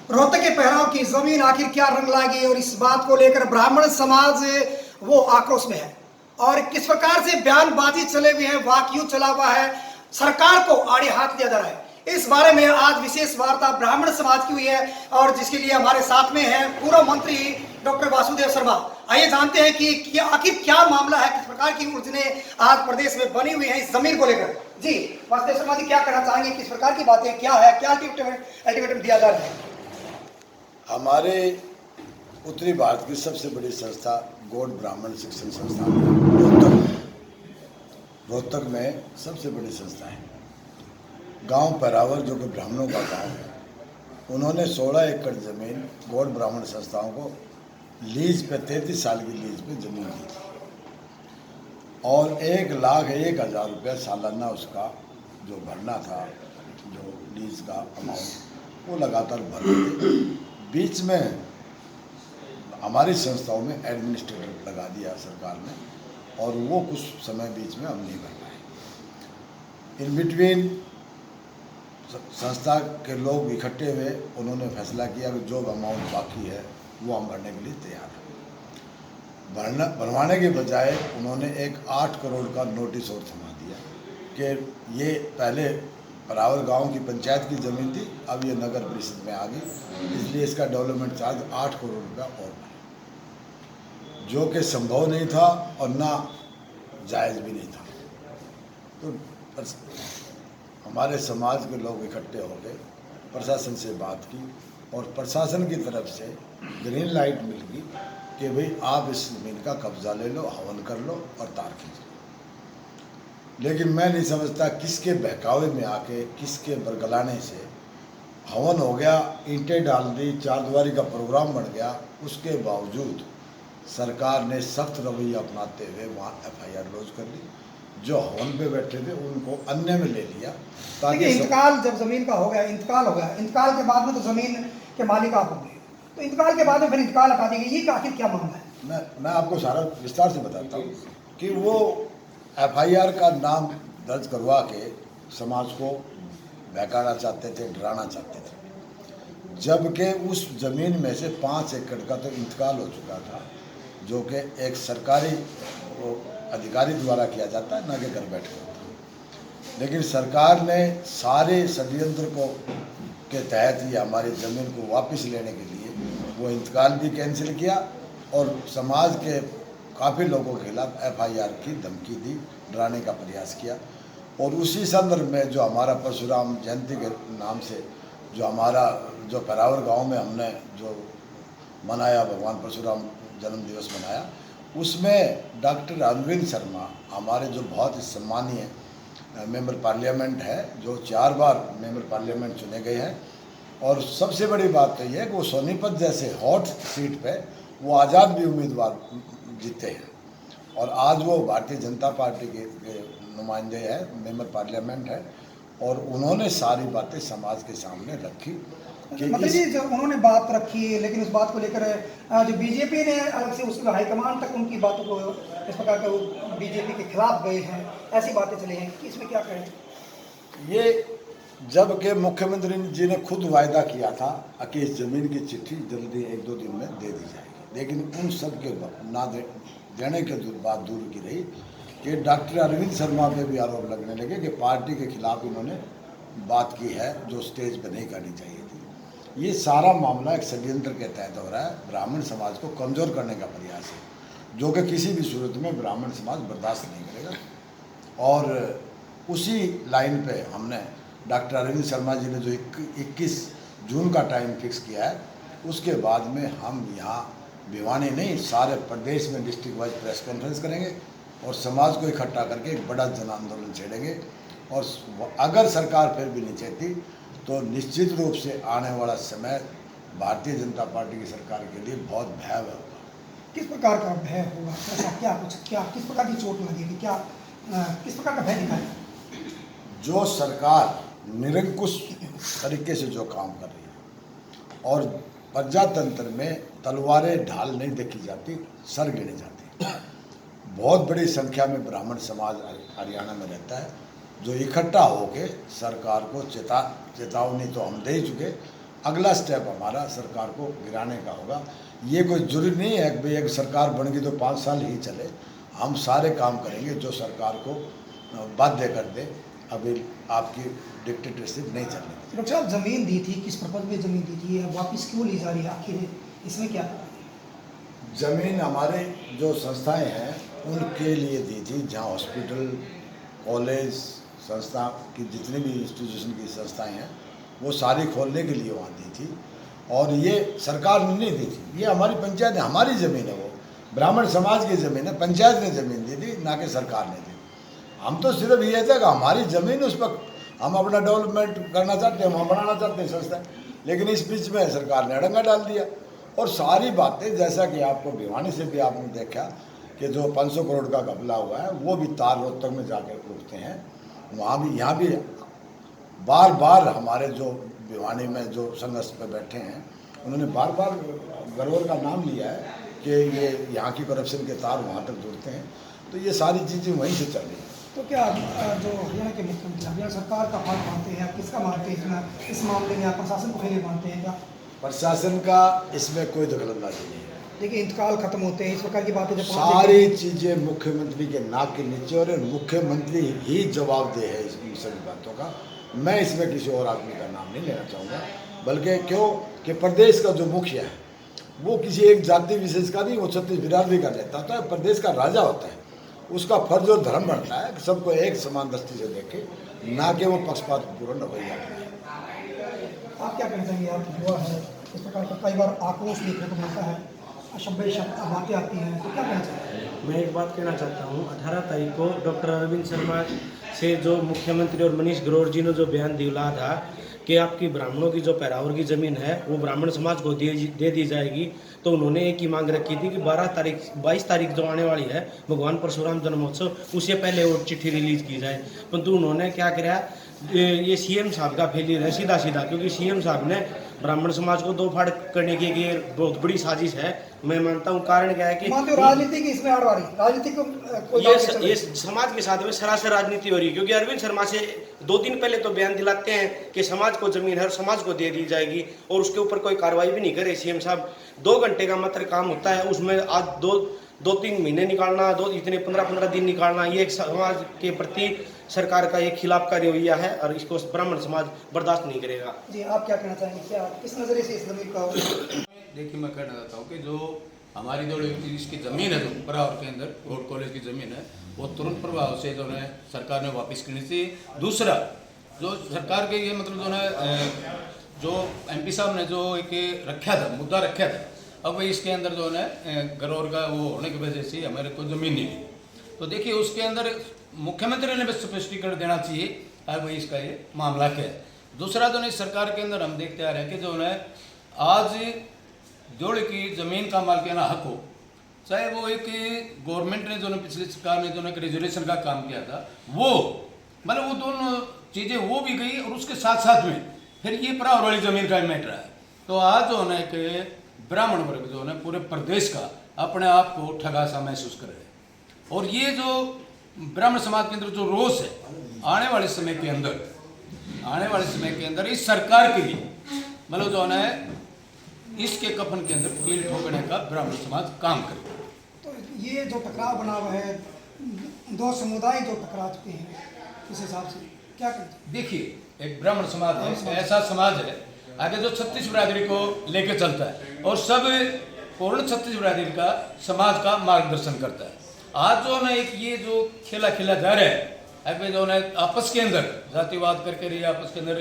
रोहतक के पहराव की जमीन आखिर क्या रंग लाएगी, और इस बात को लेकर ब्राह्मण समाज वो आक्रोश में है। और किस प्रकार से बयानबाजी चले हुए हैं, वाक क्यों चला हुआ है, सरकार को आड़े हाथ दिया जा रहा है, इस बारे में आज विशेष वार्ता ब्राह्मण समाज की हुई है। और जिसके लिए हमारे साथ में है पूर्व मंत्री डॉक्टर वासुदेव शर्मा। आइए जानते हैं कि आखिर क्या मामला है, किस प्रकार की उलझने आज प्रदेश में बनी हुई है इस जमीन को लेकर। जी वासुदेव शर्मा जी, क्या कहना चाहेंगे, किस प्रकार की बातें क्या है, क्या अल्टीमेटम दिया जा रहा है? हमारे उत्तरी भारत की सबसे बड़ी संस्था गौड़ ब्राह्मण शिक्षण संस्थान रोहतक में सबसे बड़ी संस्था है। गांव पैरावर जो कि ब्राह्मणों का गांव है, उन्होंने 16 एकड़ जमीन गौड़ ब्राह्मण संस्थाओं को लीज पे 33 साल की लीज पे जमीन दी थी और 1,01,000 रुपया सालाना उसका जो भरना था, जो लीज का अमाउंट वो लगातार भर रहे थे। बीच में हमारी संस्थाओं में एडमिनिस्ट्रेटर लगा दिया सरकार ने और वो कुछ समय बीच में हम नहीं भर पाए। इन बिटवीन संस्था के लोग इकट्ठे हुए, उन्होंने फैसला किया कि जो अमाउंट बाकी है वो हम भरने के लिए तैयार हैं। भरवाने के बजाय उन्होंने एक 8 करोड़ का नोटिस और थमा दिया कि ये पहले परावर गांव की पंचायत की ज़मीन थी, अब ये नगर परिषद में आ गई, इसलिए इसका डेवलपमेंट चार्ज 8 करोड़ रुपया और बढ़ा, जो कि संभव नहीं था और ना जायज़ भी नहीं था। तो हमारे समाज के लोग इकट्ठे हो गए, प्रशासन से बात की और प्रशासन की तरफ से ग्रीन लाइट मिल गई कि भाई आप इस ज़मीन का कब्जा ले लो, हवन कर लो और तार खींच लो। लेकिन मैं नहीं समझता किसके बहकावे में आके, किसके बरगलाने से हवन हो गया, ईंटें डाल दी, चारदीवारी का प्रोग्राम बन गया, उसके बावजूद सरकार ने सख्त रवैया अपनाते हुए वहाँ FIR लॉन्च कर ली। जो हवन पे बैठे थे उनको अन्य में ले लिया ताकि इंतकाल जब जमीन का हो गया, इंतकाल हो गया, इंतकाल के बाद में तो जमीन के मालिक आप होंगे, तो इंतकाल के बाद में फिर इंतकाल हटा दी गई, ये आखिर क्या मामला है? मैं आपको सारा विस्तार से बताता हूँ कि वो FIR का नाम दर्ज करवा के समाज को बहकाना चाहते थे, डराना चाहते थे, जबकि उस ज़मीन में से 5 एकड़ का तो इंतकाल हो चुका था, जो कि एक सरकारी अधिकारी द्वारा किया जाता है, ना कि घर बैठ कर। लेकिन सरकार ने सारे षड्यंत्र को के तहत ही हमारी ज़मीन को वापस लेने के लिए वो इंतकाल भी कैंसिल किया और समाज के काफ़ी लोगों के खिलाफ FIR की धमकी दी, डराने का प्रयास किया। और उसी संदर्भ में जो हमारा परशुराम जयंती के नाम से जो पैरावर गांव में हमने जो मनाया, भगवान परशुराम जन्म दिवस मनाया, उसमें डॉक्टर अरविंद शर्मा हमारे जो बहुत ही सम्मानीय मेंबर पार्लियामेंट है, जो 4 बार मेंबर पार्लियामेंट चुने गए हैं। और सबसे बड़ी बात तो ये है कि वो सोनीपत जैसे हॉट सीट पे वो आज़ाद भी उम्मीदवार जीते हैं और आज वो भारतीय जनता पार्टी के नुमाइंदे हैं, मेंबर पार्लियामेंट है और उन्होंने सारी बातें समाज के सामने रखी कि मतलब जी जो उन्होंने बात रखी, लेकिन उस बात को लेकर जो बीजेपी ने अलग से उसके हाईकमान तक उनकी बातों को इस प्रकार का बीजेपी के खिलाफ गए हैं, ऐसी बातें चली हैं, इसमें क्या कहें? ये जबकि मुख्यमंत्री जी ने खुद वायदा किया था कि इस ज़मीन की चिट्ठी जल्दी 1-2 दिन में दे दी जाएगी, लेकिन उन सब के ना देने के बात दूर की रही कि डॉक्टर अरविंद शर्मा पे भी आरोप लगने लगे कि पार्टी के खिलाफ इन्होंने बात की है जो स्टेज पर नहीं करनी चाहिए थी। ये सारा मामला एक षड्यंत्र के तहत हो रहा है, ब्राह्मण समाज को कमज़ोर करने का प्रयास है, जो कि किसी भी सूरत में ब्राह्मण समाज बर्दाश्त नहीं करेगा। और उसी लाइन पे हमने डॉक्टर अरविंद शर्मा जी ने जो 21 जून का टाइम फिक्स किया है, उसके बाद में हम यहाँ भिवानी नहीं सारे प्रदेश में डिस्ट्रिक्ट वाइज प्रेस कॉन्फ्रेंस करेंगे और समाज को इकट्ठा करके एक बड़ा जन आंदोलन छेड़ेंगे। और अगर सरकार फिर भी नहीं चाहती तो निश्चित रूप से आने वाला समय भारतीय जनता पार्टी की सरकार के लिए बहुत भयावह होगा। किस प्रकार का भय होगा? क्या किस प्रकार की चोट लगेगी? क्या किस प्रकार का भय दिखाएगा? जो सरकार निरंकुश तरीके से जो काम कर रही है और प्रजातंत्र में तलवारें ढाल नहीं देखी जाती, सर गिने जाते। बहुत बड़ी संख्या में ब्राह्मण समाज हरियाणा में रहता है जो इकट्ठा होकर सरकार को चेतावनी तो हम दे चुके, अगला स्टेप हमारा सरकार को गिराने का होगा। ये कोई जरूरी नहीं है कि भाई एक सरकार बन गई तो 5 साल ही चले। हम सारे काम करेंगे जो सरकार को बाध्य कर दे। अभी आपकी डिक्टेटरशिप नहीं चलने देंगे। डॉक्टर साहब, जमीन दी थी, किस पर्पज में जमीन दी थी, वापस क्यों ली जा रही है, आखिर इसमें क्या? जमीन हमारे जो संस्थाएं हैं उनके लिए दी थी, जहां हॉस्पिटल, कॉलेज, संस्था की जितनी भी इंस्टीट्यूशन की संस्थाएं हैं वो सारी खोलने के लिए वहाँ दी थी। और ये सरकार ने नहीं दी थी, ये हमारी पंचायत है, हमारी ज़मीन है, वो ब्राह्मण समाज की ज़मीन है, पंचायत ने ज़मीन दी थी, ना कि सरकार ने दी। हम तो सिर्फ ये था कि हमारी ज़मीन, उस पर हम अपना डेवलपमेंट करना चाहते हैं, वहाँ बनाना चाहते हैं संस्था, लेकिन इस बीच में सरकार ने अड़ंगा डाल दिया। और सारी बातें, जैसा कि आपको भिवानी से भी आपने देखा कि जो 500 करोड़ का घपला हुआ है वो भी तार रोहतक में जाकर रुकते हैं। वहाँ भी, यहाँ भी बार बार हमारे जो भिवानी में जो संघर्ष पे बैठे हैं उन्होंने बार बार गरोर का नाम लिया है कि ये यहाँ की करप्शन के तार वहाँ तक जुड़ते हैं। तो ये सारी चीज़ें वहीं से चल रही हैं। तो क्या जो हरियाणा के मुख्यमंत्री हरियाणा सरकार का हाथ मानते हैं, किसका मानते हैं इस मामले में? आप प्रशासन को फेले मानते हैं क्या? प्रशासन का इसमें कोई दखलंदाजी नहीं है। देखिए, इंतकाल खत्म होते हैं, इस प्रकार की बातें जब सारी चीज़ें मुख्यमंत्री के नाक के नीचे, और मुख्यमंत्री ही जवाबदेह है इन सभी बातों का। मैं इसमें किसी और आदमी का नाम नहीं लेना चाहूँगा, बल्कि क्यों कि प्रदेश का जो मुखिया है वो किसी एक जाति विशेष का नहीं, वो 36 बिरादरी का नेता होता है, प्रदेश का राजा होता है। उसका फर्ज और धर्म बनता है कि सबको एक समान दृष्टि से देखे, ना कि वो पक्षपातपूर्ण रवैया करें। आप क्या कहना चाहेंगे? आप युवा है, इस प्रकार का कई बार आक्रोश देखने को मिलता है, अशब्द बातें आती हैं, तो क्या कहना चाहेंगे? मैं एक बात कहना चाहता हूँ, 18 तारीख को डॉक्टर अरविंद शर्मा से जो मुख्यमंत्री और मनीष ग्रोवर जी ने जो बयान दिला था कि आपकी ब्राह्मणों की जो पैरावर की ज़मीन है वो ब्राह्मण समाज को दे दी जाएगी, तो उन्होंने एक ही मांग रखी थी कि 22 तारीख जो आने वाली है भगवान परशुराम जन्मोत्सव, उससे पहले वो चिट्ठी रिलीज की जाए। परंतु उन्होंने क्या किया, ये सीएम साहब का फेलियर है सीधा सीधा, क्योंकि सीएम साहब ने ब्राह्मण समाज को दो फाड़ करने की ये बहुत बड़ी साजिश है। मैं मानता हूँ कारण क्या है कि राजनीति की इसमें आड़ वाली राजनीति को ये समाज के साथ में सरासर राजनीति हो रही है। क्योंकि अरविंद शर्मा से 2 दिन पहले तो बयान दिलाते हैं कि समाज को जमीन है और समाज को दे दी जाएगी, और उसके ऊपर कोई कार्रवाई भी नहीं करे सीएम साहब। 2 घंटे का मात्र काम होता है, उसमें आज 2-3 महीने निकालना, इतने 15-15 दिन निकालना, ये एक समाज के प्रति सरकार का एक खिलाफ का रवैया है और इसको ब्राह्मण समाज बर्दाश्त नहीं करेगा। जी, आप क्या कहना चाहेंगे? क्या किस नज़रिए से इस जमीन का? देखिए, मैं कहना चाहता हूँ कि जो हमारी जो इसकी ज़मीन है, जो परावर के अंदर रोड कॉलेज की ज़मीन है, वो तुरंत प्रभाव से जो है सरकार ने वापस करनी चाहिए। दूसरा, जो सरकार के ये मतलब जो है जो MP साहब ने जो एक रखा था, मुद्दा रखा था, अब भाई इसके अंदर जो है गरोर का वो होने की वजह से हमारे को ज़मीन नहीं मिली। तो देखिए, उसके अंदर मुख्यमंत्री ने भी स्पष्टीकरण देना चाहिए अब भाई इसका ये मामला क्या है। दूसरा जो नहीं, सरकार के अंदर हम देखते आ रहे हैं कि जो है आज जोड़ की ज़मीन का मालिकाना हक हो, चाहे वो एक गवर्नमेंट ने जो है पिछली सरकार ने जो है रिजर्वेशन का काम किया था, वो मतलब वो दोनों चीज़ें वो भी गई, और उसके साथ साथ में फिर ये परावर वाली ज़मीन का मैटर है। तो आज जो है कि ब्राह्मण वर्ग जो है पूरे प्रदेश का अपने आप को ठगा सा महसूस कर रहे हैं। और ये जो ब्राह्मण समाज के अंदर जो रोष है, आने वाले समय के अंदर इस सरकार के लिए मतलब जो है इसके कफन के अंदर कील ठोकने का ब्राह्मण समाज काम करे। तो ये जो टकराव बना हुआ है, 2 समुदाय जो टकरा चुके हैं, इस हिसाब से क्या करें? देखिए, एक ब्राह्मण समाज है, ऐसा समाज है आगे जो 36 बिरादरी को लेकर चलता है और सब पूर्ण 36 बिरादरी का समाज का मार्गदर्शन करता है। आज जो है एक ये जो खेला खेला जा रहा है, अब जो है आपस के अंदर जातिवाद करके ये आपस के अंदर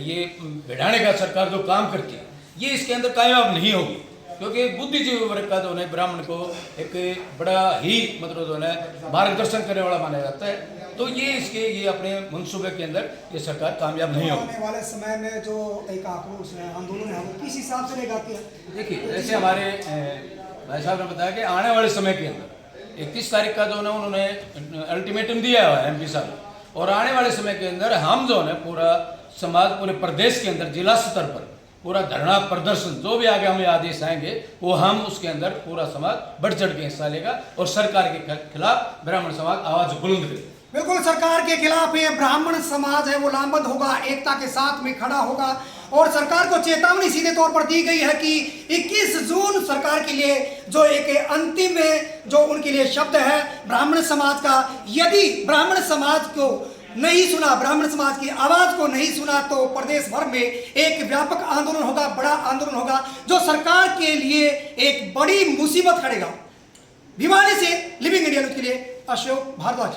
ये भिड़ाने का सरकार जो काम करती है, ये इसके अंदर कामयाब नहीं होगी। क्योंकि बुद्धिजीवी वर्ग का जो है ब्राह्मण को एक बड़ा ही मतलब जो है मार्गदर्शन करने वाला माना जाता है। तो ये अपने मनसूबे के अंदर ये सरकार कामयाब नहीं होगी। आने वाले समय में जो एक आक्रोश है, आंदोलन है, वो किस हिसाब से लेगा? देखिए, जैसे हमारे भाई साहब ने बताया कि आने वाले समय के अंदर 31 तारीख का जो है उन्होंने अल्टीमेटम दिया हुआ है MP साहब, और आने वाले समय के अंदर हम जो है पूरा समाज पूरे प्रदेश के अंदर जिला स्तर पर पूरा धरना प्रदर्शन जो भी आगे हमें आदेश आएंगे वो हम उसके अंदर पूरा समाज बढ़ चढ़ के हिस्सा लेगा और सरकार के खिलाफ ब्राह्मण समाज आवाज बुलंद करेगा। बिल्कुल, सरकार के खिलाफ ये ब्राह्मण समाज है वो लामबंद होगा, एकता के साथ में खड़ा होगा। और सरकार को चेतावनी सीधे तौर पर दी गई है कि 21 जून सरकार के लिए जो एक अंतिम जो उनके लिए शब्द है ब्राह्मण समाज का, यदि ब्राह्मण समाज को नहीं सुना, ब्राह्मण समाज की आवाज को नहीं सुना, तो प्रदेश भर में एक व्यापक आंदोलन होगा, बड़ा आंदोलन होगा, जो सरकार के लिए एक बड़ी मुसीबत खड़ेगा। भिवानी से लिविंग इंडिया न्यूज के लिए अशोक भारद्वाज।